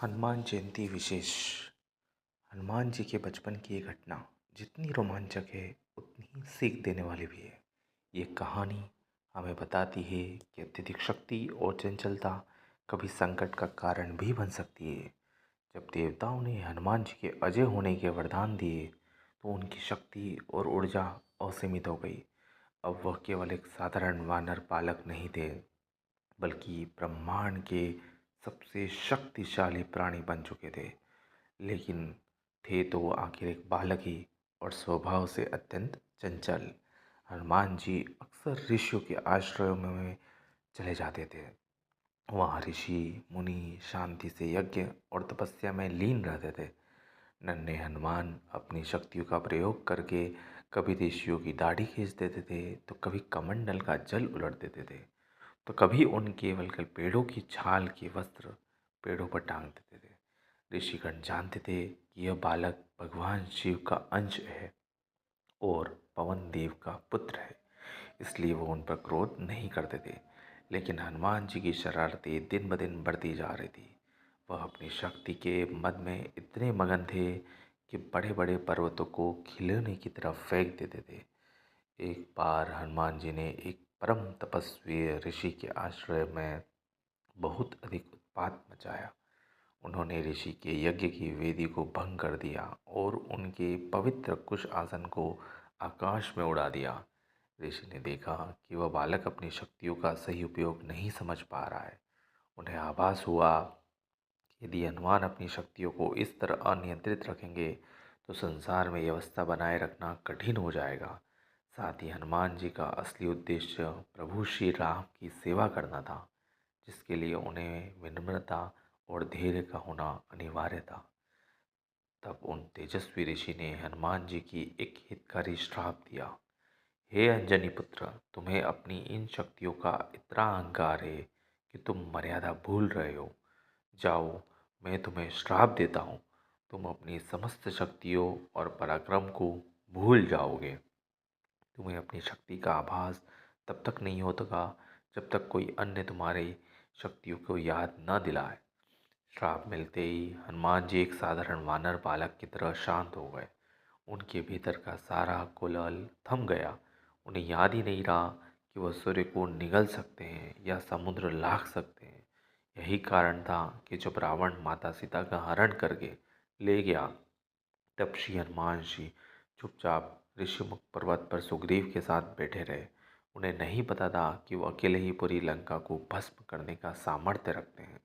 हनुमान जयंती विशेष। हनुमान जी के बचपन की ये घटना जितनी रोमांचक है उतनी ही सीख देने वाली भी है। ये कहानी हमें बताती है कि अत्यधिक शक्ति और चंचलता कभी संकट का कारण भी बन सकती है। जब देवताओं ने हनुमान जी के अजय होने के वरदान दिए तो उनकी शक्ति और ऊर्जा असीमित हो गई। अब वह केवल एक साधारण वानर पालक नहीं थे, बल्कि ब्रह्मांड के सबसे शक्तिशाली प्राणी बन चुके थे। लेकिन थे तो वो आखिर एक बालक ही और स्वभाव से अत्यंत चंचल। हनुमान जी अक्सर ऋषियों के आश्रयों में चले जाते थे। वहाँ ऋषि मुनि शांति से यज्ञ और तपस्या में लीन रहते थे। नन्हे हनुमान अपनी शक्तियों का प्रयोग करके कभी ऋषियों की दाढ़ी खींच देते थे, तो कभी कमंडल का जल उलट देते थे, तो कभी उन केवल पेड़ों की छाल के वस्त्र पेड़ों पर टांग देते थे। ऋषिगण जानते थे कि यह बालक भगवान शिव का अंश है और पवन देव का पुत्र है, इसलिए वो उन पर क्रोध नहीं करते थे। लेकिन हनुमान जी की शरारतें दिन ब दिन बढ़ती जा रही थी। वह अपनी शक्ति के मद में इतने मगन थे कि बड़े बड़े पर्वतों को खिलौने की तरफ फेंक देते थे। एक बार हनुमान जी ने एक परम तपस्वी ऋषि के आश्रय में बहुत अधिक उत्पात मचाया। उन्होंने ऋषि के यज्ञ की वेदी को भंग कर दिया और उनके पवित्र कुश आसन को आकाश में उड़ा दिया। ऋषि ने देखा कि वह बालक अपनी शक्तियों का सही उपयोग नहीं समझ पा रहा है। उन्हें आभास हुआ कि यदि हनुमान अपनी शक्तियों को इस तरह अनियंत्रित रखेंगे तो संसार में ये अवस्था बनाए रखना कठिन हो जाएगा। साथ ही हनुमान जी का असली उद्देश्य प्रभु श्री राम की सेवा करना था, जिसके लिए उन्हें विनम्रता और धैर्य का होना अनिवार्य था। तब उन तेजस्वी ऋषि ने हनुमान जी की एक हितकारी श्राप दिया। हे अंजनी पुत्र, तुम्हें अपनी इन शक्तियों का इतना अहंकार है कि तुम मर्यादा भूल रहे हो। जाओ, मैं तुम्हें श्राप देता हूँ। तुम अपनी समस्त शक्तियों और पराक्रम को भूल जाओगे। तुम्हें अपनी शक्ति का आभास तब तक नहीं होगा जब तक कोई अन्य तुम्हारी शक्तियों को याद न दिलाए। श्राप मिलते ही हनुमान जी एक साधारण वानर बालक की तरह शांत हो गए। उनके भीतर का सारा कोलाहल थम गया। उन्हें याद ही नहीं रहा कि वह सूर्य को निगल सकते हैं या समुद्र लाख सकते हैं। यही कारण था कि जब रावण माता सीता का हरण करके ले गया, तब श्री हनुमान जी चुपचाप ऋषिमुख पर्वत पर सुग्रीव के साथ बैठे रहे। उन्हें नहीं पता था कि वो अकेले ही पूरी लंका को भस्म करने का सामर्थ्य रखते हैं।